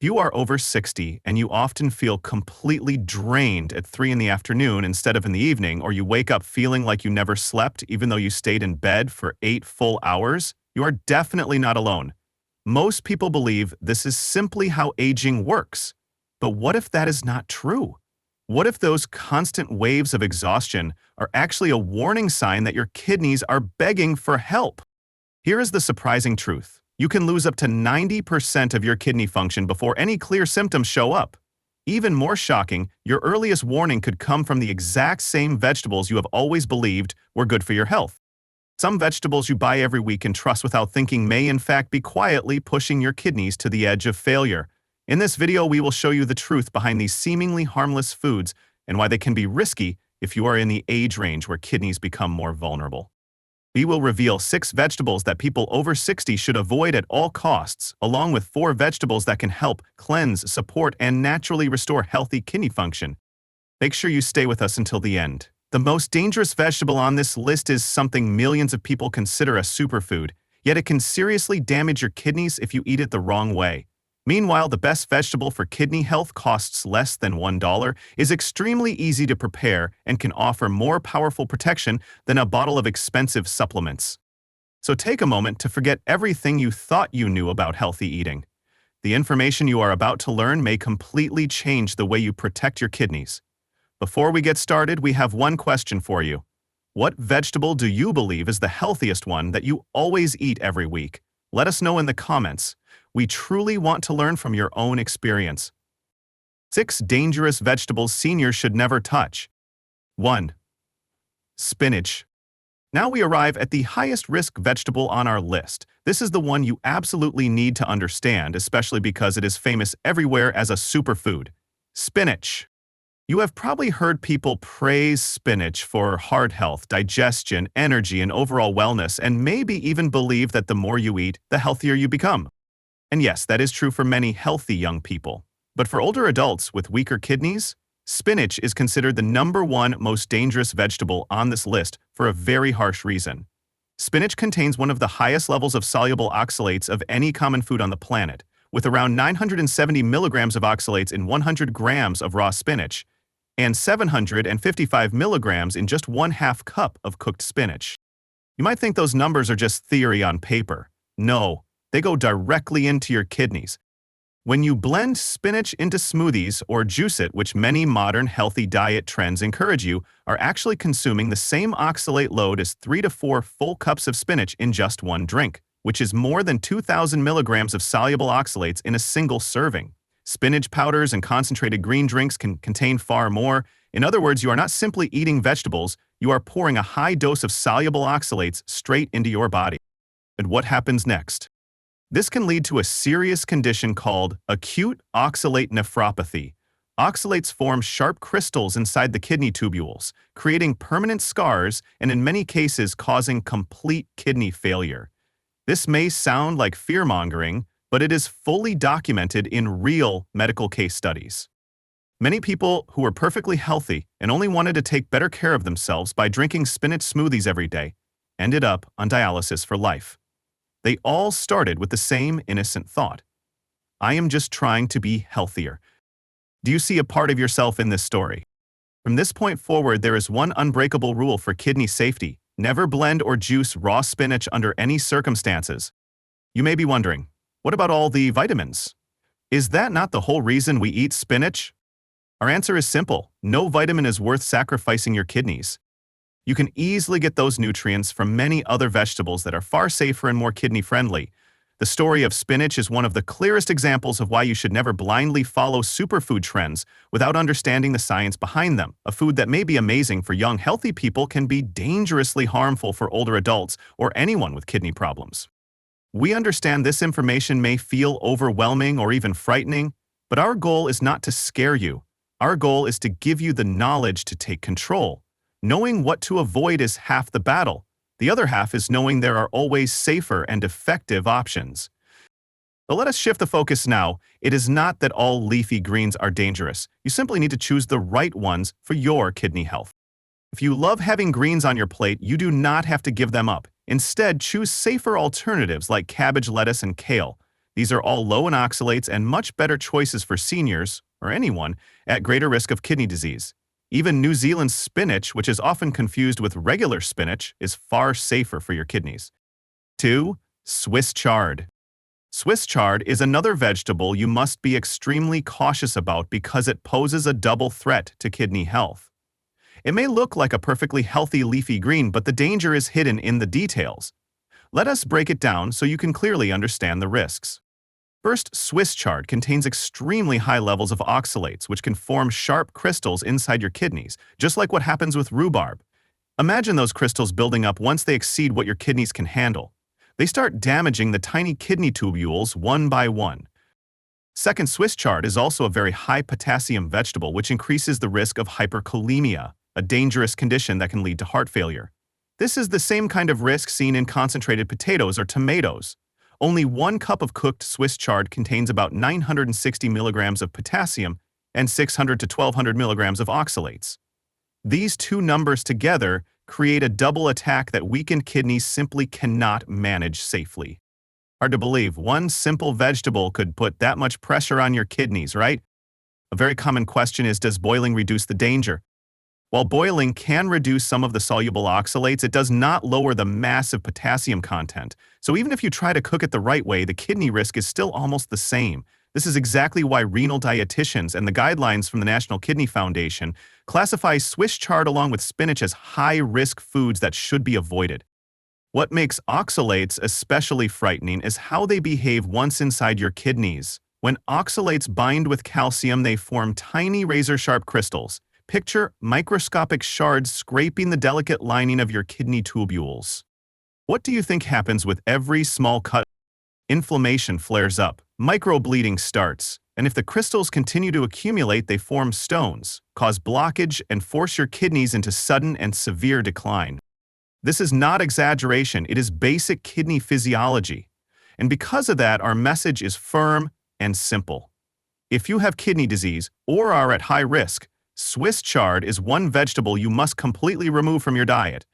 If you are over 60 and you often feel completely drained at 3 in the afternoon instead of in the evening, or you wake up feeling like you never slept even though you stayed in bed for 8 full hours, you are definitely not alone. Most people believe this is simply how aging works. But what if that is not true? What if those constant waves of exhaustion are actually a warning sign that your kidneys are begging for help? Here is the surprising truth. You can lose up to 90% of your kidney function before any clear symptoms show up. Even more shocking, your earliest warning could come from the exact same vegetables you have always believed were good for your health. Some vegetables you buy every week and trust without thinking may in fact be quietly pushing your kidneys to the edge of failure. In this video, we will show you the truth behind these seemingly harmless foods and why they can be risky if you are in the age range where kidneys become more vulnerable. We will reveal 6 vegetables that people over 60 should avoid at all costs, along with 4 vegetables that can help cleanse, support, and naturally restore healthy kidney function. Make sure you stay with us until the end. The most dangerous vegetable on this list is something millions of people consider a superfood, yet it can seriously damage your kidneys if you eat it the wrong way. Meanwhile, the best vegetable for kidney health costs less than $1, is extremely easy to prepare, and can offer more powerful protection than a bottle of expensive supplements. So take a moment to forget everything you thought you knew about healthy eating. The information you are about to learn may completely change the way you protect your kidneys. Before we get started, we have one question for you. What vegetable do you believe is the healthiest one that you always eat every week? Let us know in the comments. We truly want to learn from your own experience. 6 dangerous vegetables seniors should never touch. 1. Spinach. Now we arrive at the highest risk vegetable on our list. This is the one you absolutely need to understand, especially because it is famous everywhere as a superfood. Spinach. You have probably heard people praise spinach for heart health, digestion, energy, and overall wellness, and maybe even believe that the more you eat, the healthier you become. And yes, that is true for many healthy young people. But for older adults with weaker kidneys, spinach is considered the #1 most dangerous vegetable on this list for a very harsh reason. Spinach contains one of the highest levels of soluble oxalates of any common food on the planet, with around 970 milligrams of oxalates in 100 grams of raw spinach, and 755 milligrams in just 1/2 cup of cooked spinach. You might think those numbers are just theory on paper. No. They go directly into your kidneys. When you blend spinach into smoothies or juice it, which many modern healthy diet trends encourage, you are actually consuming the same oxalate load as 3 to 4 full cups of spinach in just one drink, which is more than 2,000 milligrams of soluble oxalates in a single serving. Spinach powders and concentrated green drinks can contain far more. In other words, you are not simply eating vegetables, you are pouring a high dose of soluble oxalates straight into your body. And what happens next? This can lead to a serious condition called acute oxalate nephropathy. Oxalates form sharp crystals inside the kidney tubules, creating permanent scars and in many cases causing complete kidney failure. This may sound like fear-mongering, but it is fully documented in real medical case studies. Many people who were perfectly healthy and only wanted to take better care of themselves by drinking spinach smoothies every day ended up on dialysis for life. They all started with the same innocent thought. I am just trying to be healthier. Do you see a part of yourself in this story? From this point forward, there is one unbreakable rule for kidney safety. Never blend or juice raw spinach under any circumstances. You may be wondering, what about all the vitamins? Is that not the whole reason we eat spinach? Our answer is simple. No vitamin is worth sacrificing your kidneys. You can easily get those nutrients from many other vegetables that are far safer and more kidney-friendly. The story of spinach is one of the clearest examples of why you should never blindly follow superfood trends without understanding the science behind them. A food that may be amazing for young, healthy people can be dangerously harmful for older adults or anyone with kidney problems. We understand this information may feel overwhelming or even frightening, but our goal is not to scare you. Our goal is to give you the knowledge to take control. Knowing what to avoid is half the battle. The other half is knowing there are always safer and effective options. But let us shift the focus now. It is not that all leafy greens are dangerous. You simply need to choose the right ones for your kidney health. If you love having greens on your plate, you do not have to give them up. Instead, choose safer alternatives like cabbage, lettuce, and kale. These are all low in oxalates and much better choices for seniors, or anyone, at greater risk of kidney disease. Even New Zealand spinach, which is often confused with regular spinach, is far safer for your kidneys. 2. Swiss chard. Swiss chard is another vegetable you must be extremely cautious about because it poses a double threat to kidney health. It may look like a perfectly healthy leafy green, but the danger is hidden in the details. Let us break it down so you can clearly understand the risks. First, Swiss chard contains extremely high levels of oxalates, which can form sharp crystals inside your kidneys, just like what happens with rhubarb. Imagine those crystals building up once they exceed what your kidneys can handle. They start damaging the tiny kidney tubules one by one. Second, Swiss chard is also a very high potassium vegetable, which increases the risk of hyperkalemia, a dangerous condition that can lead to heart failure. This is the same kind of risk seen in concentrated potatoes or tomatoes. Only 1 cup of cooked Swiss chard contains about 960 milligrams of potassium and 600 to 1200 milligrams of oxalates. These two numbers together create a double attack that weakened kidneys simply cannot manage safely. Hard to believe one simple vegetable could put that much pressure on your kidneys, right? A very common question is, does boiling reduce the danger? While boiling can reduce some of the soluble oxalates, it does not lower the massive potassium content. So even if you try to cook it the right way, the kidney risk is still almost the same. This is exactly why renal dietitians and the guidelines from the National Kidney Foundation classify Swiss chard along with spinach as high-risk foods that should be avoided. What makes oxalates especially frightening is how they behave once inside your kidneys. When oxalates bind with calcium, they form tiny razor-sharp crystals. Picture microscopic shards scraping the delicate lining of your kidney tubules. What do you think happens with every small cut? Inflammation flares up, microbleeding starts, and if the crystals continue to accumulate, they form stones, cause blockage, and force your kidneys into sudden and severe decline. This is not exaggeration, it is basic kidney physiology. And because of that, our message is firm and simple. If you have kidney disease or are at high risk, Swiss chard is one vegetable you must completely remove from your diet.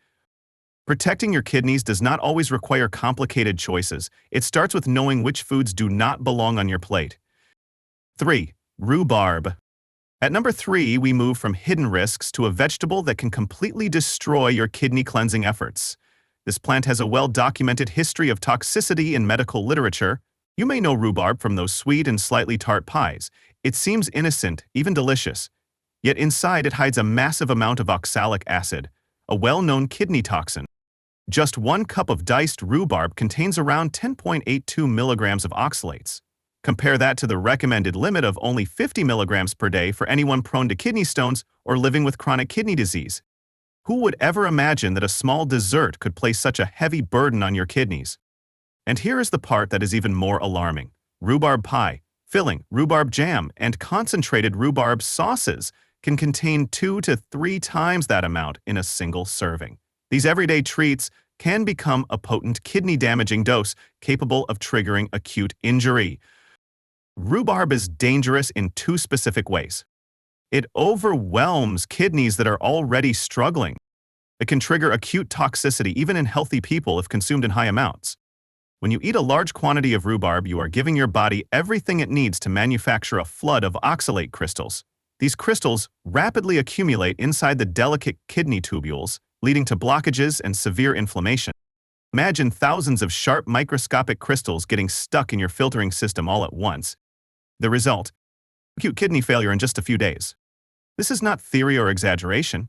Protecting your kidneys does not always require complicated choices. It starts with knowing which foods do not belong on your plate. 3. Rhubarb. At number 3, we move from hidden risks to a vegetable that can completely destroy your kidney cleansing efforts. This plant has a well-documented history of toxicity in medical literature. You may know rhubarb from those sweet and slightly tart pies. It seems innocent, even delicious. Yet inside it hides a massive amount of oxalic acid, a well-known kidney toxin. Just 1 cup of diced rhubarb contains around 10.82 milligrams of oxalates. Compare that to the recommended limit of only 50 milligrams per day for anyone prone to kidney stones or living with chronic kidney disease. Who would ever imagine that a small dessert could place such a heavy burden on your kidneys? And here is the part that is even more alarming. Rhubarb pie, filling, rhubarb jam, and concentrated rhubarb sauces can contain 2 to 3 times that amount in a single serving. These everyday treats can become a potent kidney-damaging dose capable of triggering acute injury. Rhubarb is dangerous in 2 specific ways. It overwhelms kidneys that are already struggling. It can trigger acute toxicity even in healthy people if consumed in high amounts. When you eat a large quantity of rhubarb, you are giving your body everything it needs to manufacture a flood of oxalate crystals. These crystals rapidly accumulate inside the delicate kidney tubules, leading to blockages and severe inflammation. Imagine thousands of sharp microscopic crystals getting stuck in your filtering system all at once. The result: acute kidney failure in just a few days. This is not theory or exaggeration.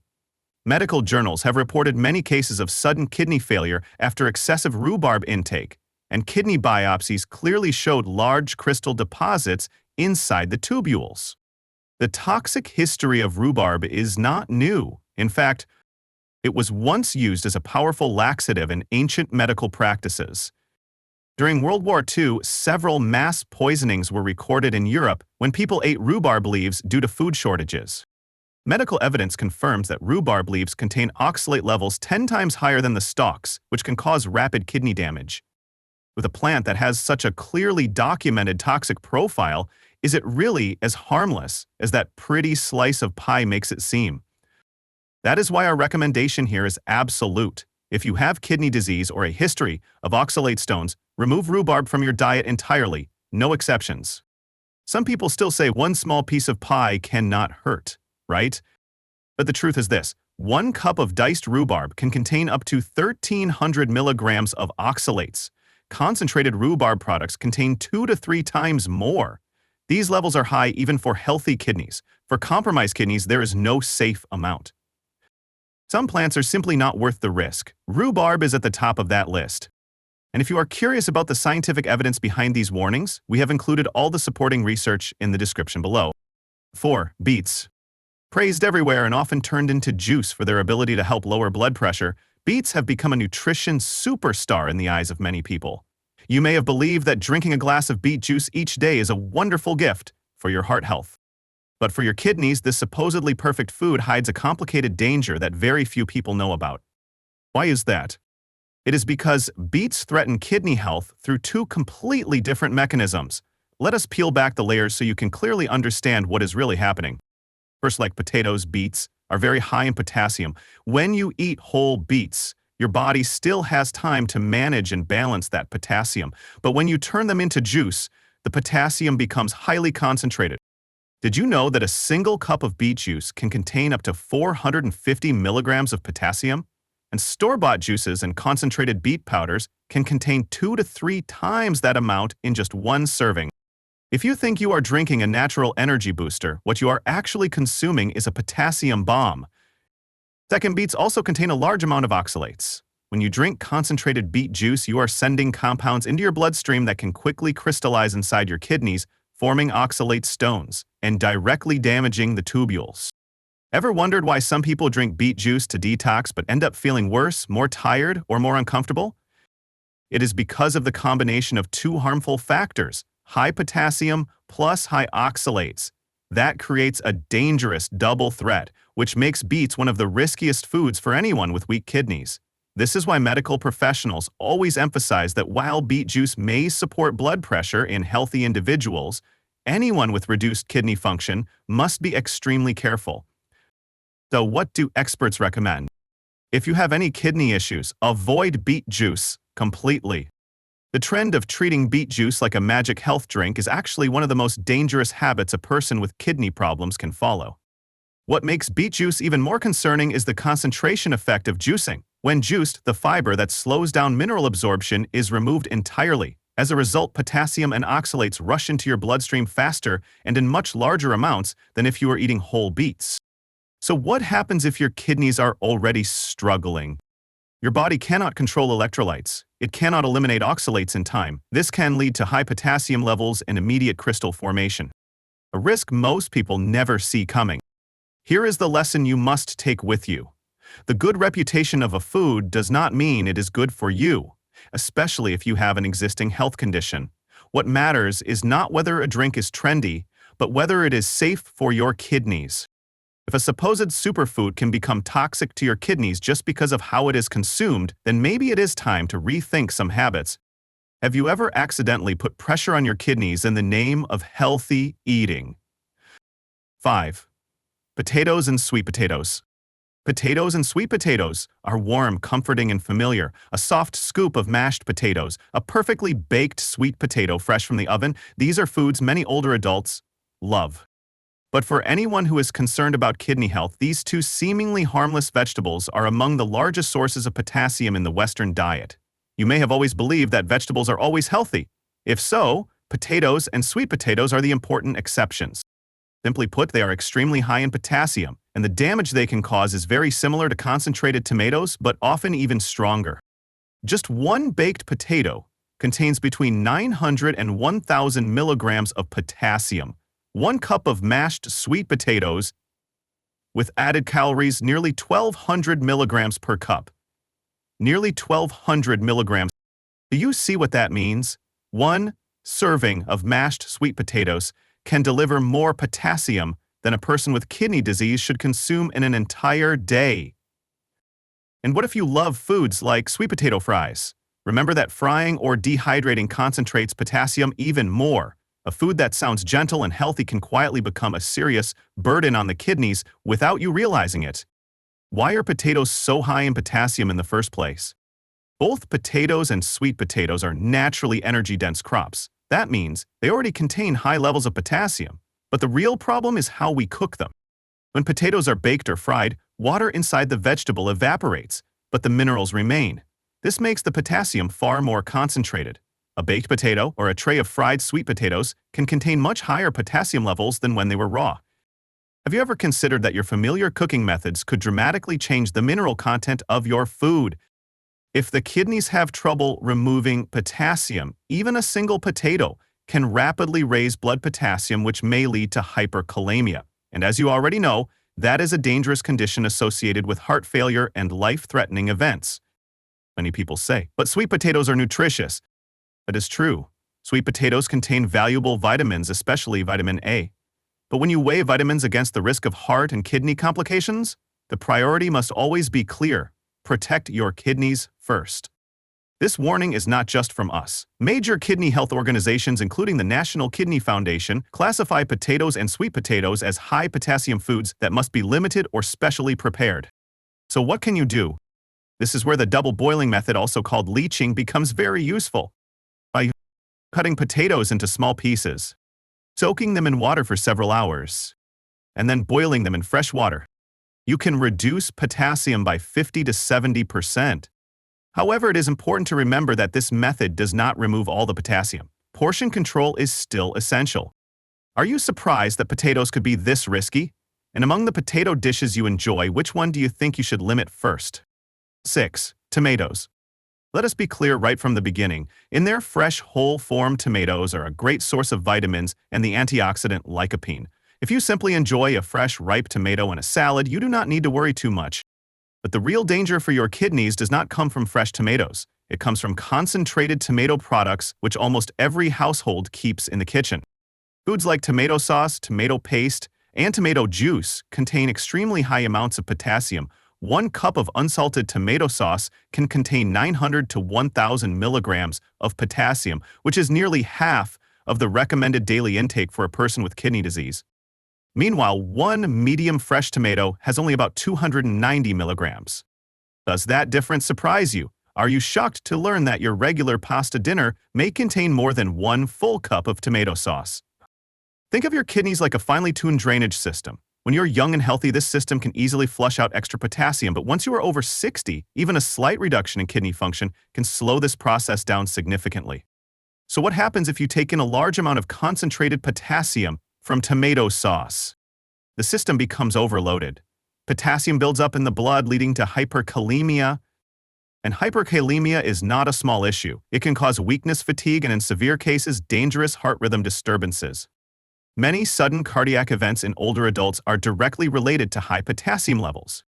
Medical journals have reported many cases of sudden kidney failure after excessive rhubarb intake, and kidney biopsies clearly showed large crystal deposits inside the tubules. The toxic history of rhubarb is not new. In fact, it was once used as a powerful laxative in ancient medical practices. During World War II, several mass poisonings were recorded in Europe when people ate rhubarb leaves due to food shortages. Medical evidence confirms that rhubarb leaves contain oxalate levels 10 times higher than the stalks, which can cause rapid kidney damage. With a plant that has such a clearly documented toxic profile, is it really as harmless as that pretty slice of pie makes it seem? That is why our recommendation here is absolute. If you have kidney disease or a history of oxalate stones, remove rhubarb from your diet entirely. no exceptions. Some people still say one small piece of pie cannot hurt, right? But the truth is this: 1 cup of diced rhubarb can contain up to 1,300 milligrams of oxalates. Concentrated rhubarb products contain 2 to 3 times more. These levels are high even for healthy kidneys. For compromised kidneys, there is no safe amount. Some plants are simply not worth the risk. Rhubarb is at the top of that list. And if you are curious about the scientific evidence behind these warnings, we have included all the supporting research in the description below. 4. Beets. Praised everywhere and often turned into juice for their ability to help lower blood pressure, beets have become a nutrition superstar in the eyes of many people. You may have believed that drinking a glass of beet juice each day is a wonderful gift for your heart health. But for your kidneys, this supposedly perfect food hides a complicated danger that very few people know about. Why is that? It is because beets threaten kidney health through 2 completely different mechanisms. Let us peel back the layers so you can clearly understand what is really happening. First, like potatoes, beets are very high in potassium. When you eat whole beets, your body still has time to manage and balance that potassium. But when you turn them into juice, the potassium becomes highly concentrated. Did you know that a single cup of beet juice can contain up to 450 milligrams of potassium? And store-bought juices and concentrated beet powders can contain 2 to 3 times that amount in just 1 serving. If you think you are drinking a natural energy booster, what you are actually consuming is a potassium bomb. Second, beets also contain a large amount of oxalates. When you drink concentrated beet juice, you are sending compounds into your bloodstream that can quickly crystallize inside your kidneys, forming oxalate stones and directly damaging the tubules. Ever wondered why some people drink beet juice to detox but end up feeling worse, more tired, or more uncomfortable? It is because of the combination of 2 harmful factors: high potassium plus high oxalates. That creates a dangerous double threat, which makes beets one of the riskiest foods for anyone with weak kidneys. This is why medical professionals always emphasize that while beet juice may support blood pressure in healthy individuals, anyone with reduced kidney function must be extremely careful. So what do experts recommend? If you have any kidney issues, avoid beet juice completely. The trend of treating beet juice like a magic health drink is actually one of the most dangerous habits a person with kidney problems can follow. What makes beet juice even more concerning is the concentration effect of juicing. When juiced, the fiber that slows down mineral absorption is removed entirely. As a result, potassium and oxalates rush into your bloodstream faster and in much larger amounts than if you were eating whole beets. So what happens if your kidneys are already struggling? Your body cannot control electrolytes. It cannot eliminate oxalates in time. This can lead to high potassium levels and immediate crystal formation, a risk most people never see coming. Here is the lesson you must take with you. The good reputation of a food does not mean it is good for you, especially if you have an existing health condition. What matters is not whether a drink is trendy, but whether it is safe for your kidneys. If a supposed superfood can become toxic to your kidneys just because of how it is consumed, then maybe it is time to rethink some habits. Have you ever accidentally put pressure on your kidneys in the name of healthy eating? 5. Potatoes and sweet potatoes. Potatoes and sweet potatoes are warm, comforting, and familiar. A soft scoop of mashed potatoes, a perfectly baked sweet potato fresh from the oven, these are foods many older adults love. But for anyone who is concerned about kidney health, these 2 seemingly harmless vegetables are among the largest sources of potassium in the Western diet. You may have always believed that vegetables are always healthy. If so, potatoes and sweet potatoes are the important exceptions. Simply put, they are extremely high in potassium, and the damage they can cause is very similar to concentrated tomatoes, but often even stronger. Just 1 baked potato contains between 900 and 1,000 milligrams of potassium. 1 cup of mashed sweet potatoes with added calories, nearly 1,200 milligrams per cup. Nearly 1,200 milligrams. Do you see what that means? 1 serving of mashed sweet potatoes can deliver more potassium than a person with kidney disease should consume in an entire day. And what if you love foods like sweet potato fries? Remember that frying or dehydrating concentrates potassium even more. A food that sounds gentle and healthy can quietly become a serious burden on the kidneys without you realizing it. Why are potatoes so high in potassium in the first place? Both potatoes and sweet potatoes are naturally energy-dense crops. That means they already contain high levels of potassium. But the real problem is how we cook them. When potatoes are baked or fried, water inside the vegetable evaporates, but the minerals remain. This makes the potassium far more concentrated. A baked potato or a tray of fried sweet potatoes can contain much higher potassium levels than when they were raw. Have you ever considered that your familiar cooking methods could dramatically change the mineral content of your food? If the kidneys have trouble removing potassium, even a single potato can rapidly raise blood potassium, which may lead to hyperkalemia. And as you already know, that is a dangerous condition associated with heart failure and life-threatening events. Many people say, but sweet potatoes are nutritious. That is true. Sweet potatoes contain valuable vitamins, especially vitamin A. But when you weigh vitamins against the risk of heart and kidney complications, the priority must always be clear. Protect your kidneys first. This warning is not just from us. Major kidney health organizations, including the National Kidney Foundation, classify potatoes and sweet potatoes as high potassium foods that must be limited or specially prepared. So what can you do? This is where the double boiling method, also called leaching, becomes very useful. By cutting potatoes into small pieces, soaking them in water for several hours, and then boiling them in fresh water, you can reduce potassium by 50 to 70%. However, it is important to remember that this method does not remove all the potassium. Portion control is still essential. Are you surprised that potatoes could be this risky? And among the potato dishes you enjoy, which one do you think you should limit first? 6. Tomatoes. Let us be clear right from the beginning. In their fresh, whole form, tomatoes are a great source of vitamins and the antioxidant lycopene. If you simply enjoy a fresh, ripe tomato in a salad, you do not need to worry too much. But the real danger for your kidneys does not come from fresh tomatoes. It comes from concentrated tomato products, which almost every household keeps in the kitchen. Foods like tomato sauce, tomato paste, and tomato juice contain extremely high amounts of potassium. 1 cup of unsalted tomato sauce can contain 900 to 1,000 milligrams of potassium, which is nearly half of the recommended daily intake for a person with kidney disease. Meanwhile, 1 medium fresh tomato has only about 290 milligrams. Does that difference surprise you? Are you shocked to learn that your regular pasta dinner may contain more than 1 full cup of tomato sauce? Think of your kidneys like a finely tuned drainage system. When you're young and healthy, this system can easily flush out extra potassium, but once you are over 60, even a slight reduction in kidney function can slow this process down significantly. So what happens if you take in a large amount of concentrated potassium from tomato sauce? The system becomes overloaded. Potassium builds up in the blood, leading to hyperkalemia. And hyperkalemia is not a small issue. It can cause weakness, fatigue, and in severe cases, dangerous heart rhythm disturbances. Many sudden cardiac events in older adults are directly related to high potassium levels.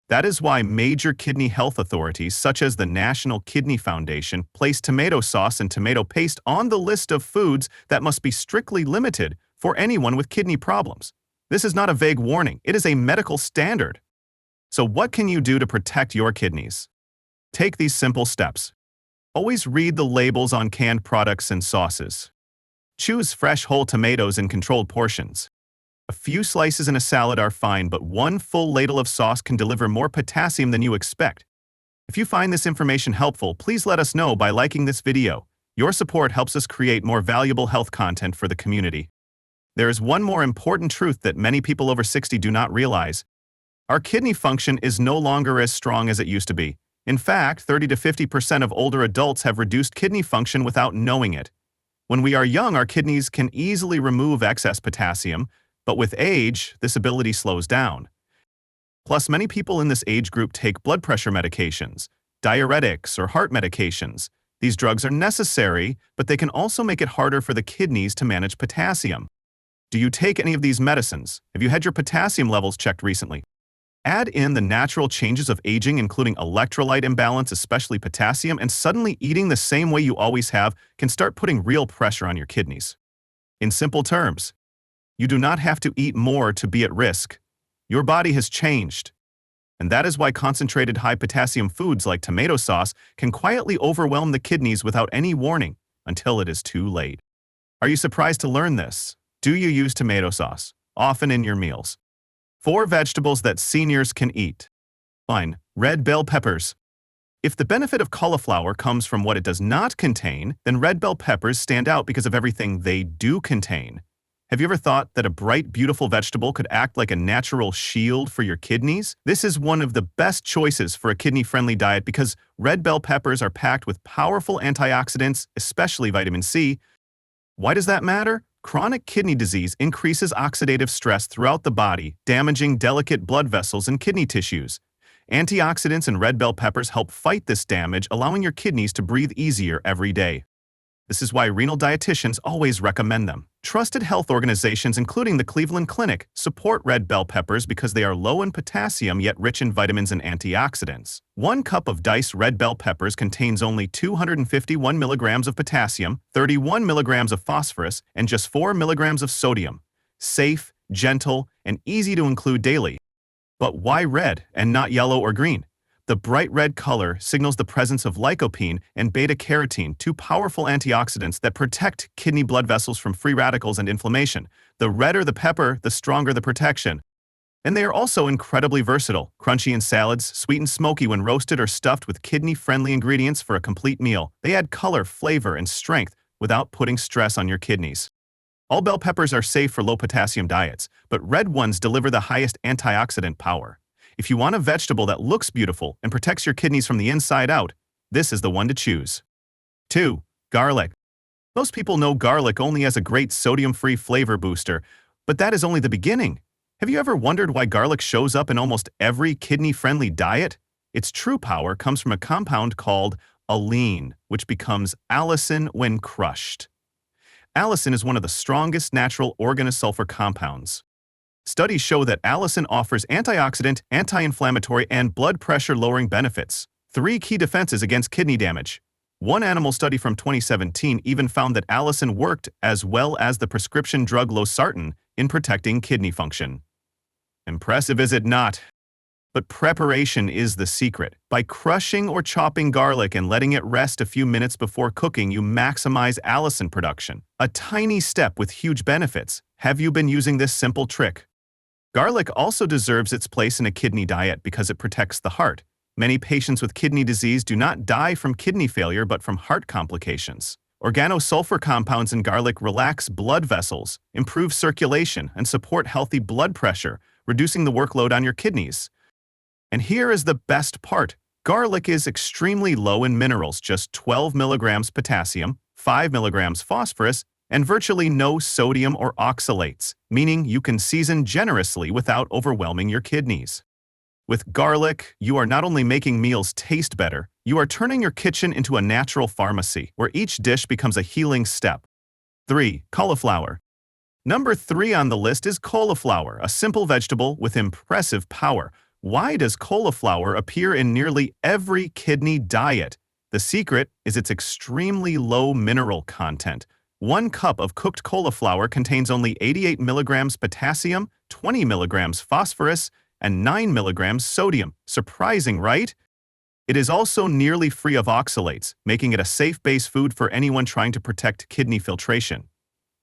That is why major kidney health authorities, such as the National Kidney Foundation, place tomato sauce and tomato paste on the list of foods that must be strictly limited for anyone with kidney problems. This is not a vague warning, it is a medical standard. So what can you do to protect your kidneys? Take these simple steps. Always read the labels on canned products and sauces. Choose fresh whole tomatoes in controlled portions. A few slices in a salad are fine, but 1 full ladle of sauce can deliver more potassium than you expect. If you find this information helpful, please let us know by liking this video. Your support helps us create more valuable health content for the community. There is one more important truth that many people over 60 do not realize. Our kidney function is no longer as strong as it used to be. In fact, 30 to 50% of older adults have reduced kidney function without knowing it. When we are young, our kidneys can easily remove excess potassium, but with age, this ability slows down. Plus, many people in this age group take blood pressure medications, diuretics, or heart medications. These drugs are necessary, but they can also make it harder for the kidneys to manage potassium. Do you take any of these medicines? Have you had your potassium levels checked recently? Add in the natural changes of aging, including electrolyte imbalance, especially potassium, and suddenly eating the same way you always have can start putting real pressure on your kidneys. In simple terms, you do not have to eat more to be at risk. Your body has changed. And that is why concentrated high potassium foods like tomato sauce can quietly overwhelm the kidneys without any warning until it is too late. Are you surprised to learn this? Do you use tomato sauce often in your meals? 4 vegetables that seniors can eat. 1. Red bell peppers. If the benefit of cauliflower comes from what it does not contain, then red bell peppers stand out because of everything they do contain. Have you ever thought that a bright, beautiful vegetable could act like a natural shield for your kidneys? This is one of the best choices for a kidney-friendly diet because red bell peppers are packed with powerful antioxidants, especially vitamin C. Why does that matter? Chronic kidney disease increases oxidative stress throughout the body, damaging delicate blood vessels and kidney tissues. Antioxidants in red bell peppers help fight this damage, allowing your kidneys to breathe easier every day. This is why renal dietitians always recommend them. Trusted health organizations, including the Cleveland Clinic, support red bell peppers because they are low in potassium yet rich in vitamins and antioxidants. 1 cup of diced red bell peppers contains only 251 milligrams of potassium, 31 milligrams of phosphorus, and just 4 milligrams of sodium. Safe, gentle, and easy to include daily. But why red and not yellow or green? The bright red color signals the presence of lycopene and beta-carotene, 2 powerful antioxidants that protect kidney blood vessels from free radicals and inflammation. The redder the pepper, the stronger the protection. And they are also incredibly versatile, crunchy in salads, sweet and smoky when roasted or stuffed with kidney-friendly ingredients for a complete meal. They add color, flavor, and strength without putting stress on your kidneys. All bell peppers are safe for low-potassium diets, but red ones deliver the highest antioxidant power. If you want a vegetable that looks beautiful and protects your kidneys from the inside out, this is the one to choose. 2. Garlic. Most people know garlic only as a great sodium-free flavor booster, but that is only the beginning. Have you ever wondered why garlic shows up in almost every kidney-friendly diet? Its true power comes from a compound called allicin, which becomes allicin when crushed. Allicin is one of the strongest natural organosulfur compounds. Studies show that allicin offers antioxidant, anti-inflammatory, and blood pressure-lowering benefits, 3 key defenses against kidney damage. One animal study from 2017 even found that allicin worked as well as the prescription drug losartan in protecting kidney function. Impressive, is it not? But preparation is the secret. By crushing or chopping garlic and letting it rest a few minutes before cooking, you maximize allicin production. A tiny step with huge benefits. Have you been using this simple trick? Garlic also deserves its place in a kidney diet because it protects the heart. Many patients with kidney disease do not die from kidney failure but from heart complications. Organosulfur compounds in garlic relax blood vessels, improve circulation, and support healthy blood pressure, reducing the workload on your kidneys. And here is the best part. Garlic is extremely low in minerals, just 12 milligrams potassium, 5 milligrams phosphorus, and virtually no sodium or oxalates, meaning you can season generously without overwhelming your kidneys. With garlic, you are not only making meals taste better, you are turning your kitchen into a natural pharmacy, where each dish becomes a healing step. 3. Cauliflower. Number 3 on the list is cauliflower, a simple vegetable with impressive power. Why does cauliflower appear in nearly every kidney diet? The secret is its extremely low mineral content. 1 cup of cooked cauliflower contains only 88 milligrams potassium, 20 milligrams phosphorus, and 9 milligrams sodium. Surprising, right? It is also nearly free of oxalates, making it a safe base food for anyone trying to protect kidney filtration.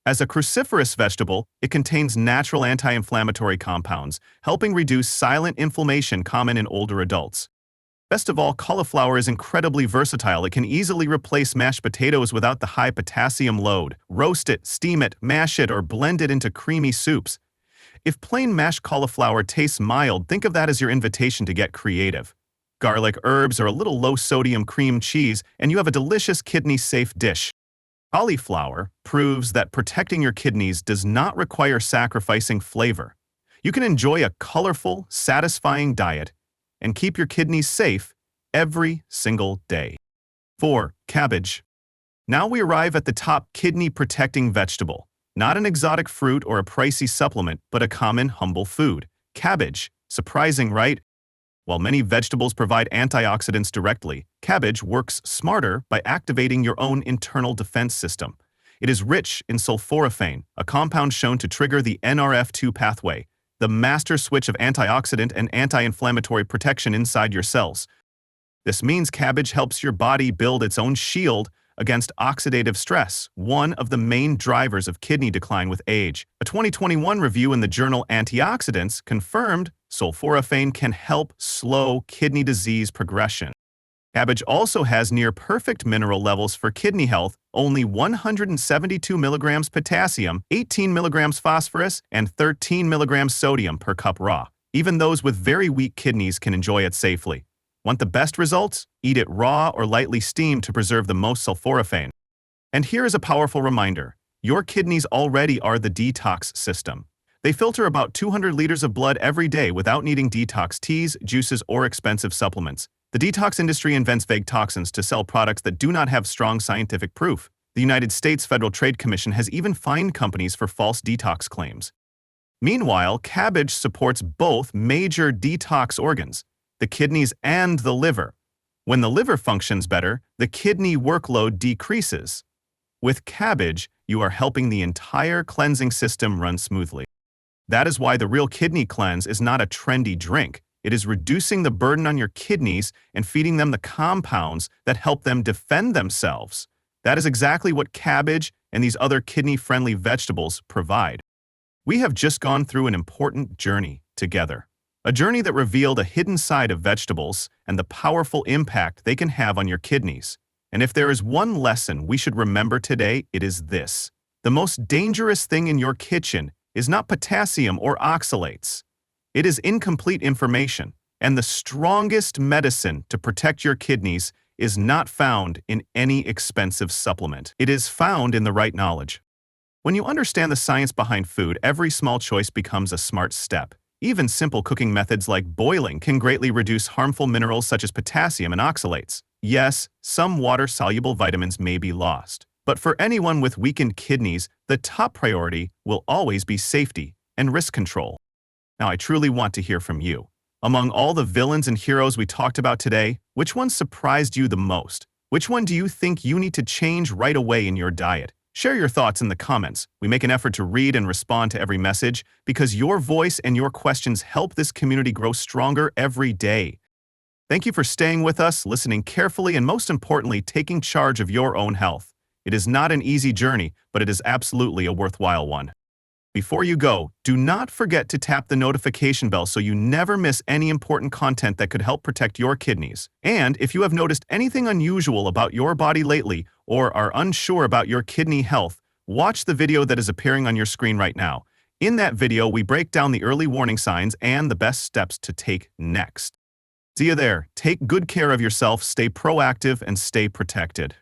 As a cruciferous vegetable, it contains natural anti-inflammatory compounds, helping reduce silent inflammation common in older adults. Best of all, cauliflower is incredibly versatile. It can easily replace mashed potatoes without the high potassium load. Roast it, steam it, mash it, or blend it into creamy soups. If plain mashed cauliflower tastes mild, think of that as your invitation to get creative. Garlic, herbs, or a little low-sodium cream cheese, and you have a delicious kidney-safe dish. Cauliflower proves that protecting your kidneys does not require sacrificing flavor. You can enjoy a colorful, satisfying diet and keep your kidneys safe every single day. 4. Cabbage. Now we arrive at the top kidney-protecting vegetable. Not an exotic fruit or a pricey supplement, but a common, humble food. Cabbage. Surprising, right? While many vegetables provide antioxidants directly, cabbage works smarter by activating your own internal defense system. It is rich in sulforaphane, a compound shown to trigger the NRF2 pathway, the master switch of antioxidant and anti-inflammatory protection inside your cells. This means cabbage helps your body build its own shield against oxidative stress, one of the main drivers of kidney decline with age. A 2021 review in the journal Antioxidants confirmed sulforaphane can help slow kidney disease progression. Cabbage also has near-perfect mineral levels for kidney health, only 172 milligrams potassium, 18 milligrams phosphorus, and 13 milligrams sodium per cup raw. Even those with very weak kidneys can enjoy it safely. Want the best results? Eat it raw or lightly steamed to preserve the most sulforaphane. And here is a powerful reminder. Your kidneys already are the detox system. They filter about 200 liters of blood every day without needing detox teas, juices, or expensive supplements. The detox industry invents vague toxins to sell products that do not have strong scientific proof. The United States Federal Trade Commission has even fined companies for false detox claims. Meanwhile, cabbage supports both major detox organs, the kidneys and the liver. When the liver functions better, the kidney workload decreases. With cabbage, you are helping the entire cleansing system run smoothly. That is why the Real Kidney Cleanse is not a trendy drink. It is reducing the burden on your kidneys and feeding them the compounds that help them defend themselves. That is exactly what cabbage and these other kidney-friendly vegetables provide. We have just gone through an important journey together. A journey that revealed a hidden side of vegetables and the powerful impact they can have on your kidneys. And if there is one lesson we should remember today, it is this. The most dangerous thing in your kitchen is not potassium or oxalates. It is incomplete information, and the strongest medicine to protect your kidneys is not found in any expensive supplement. It is found in the right knowledge. When you understand the science behind food, every small choice becomes a smart step. Even simple cooking methods like boiling can greatly reduce harmful minerals such as potassium and oxalates. Yes, some water-soluble vitamins may be lost, but for anyone with weakened kidneys, the top priority will always be safety and risk control. Now, I truly want to hear from you. Among all the villains and heroes we talked about today, which one surprised you the most? Which one do you think you need to change right away in your diet? Share your thoughts in the comments. We make an effort to read and respond to every message because your voice and your questions help this community grow stronger every day. Thank you for staying with us, listening carefully, and most importantly, taking charge of your own health. It is not an easy journey, but it is absolutely a worthwhile one. Before you go, do not forget to tap the notification bell so you never miss any important content that could help protect your kidneys. And if you have noticed anything unusual about your body lately or are unsure about your kidney health, watch the video that is appearing on your screen right now. In that video, we break down the early warning signs and the best steps to take next. See you there. Take good care of yourself, stay proactive, and stay protected.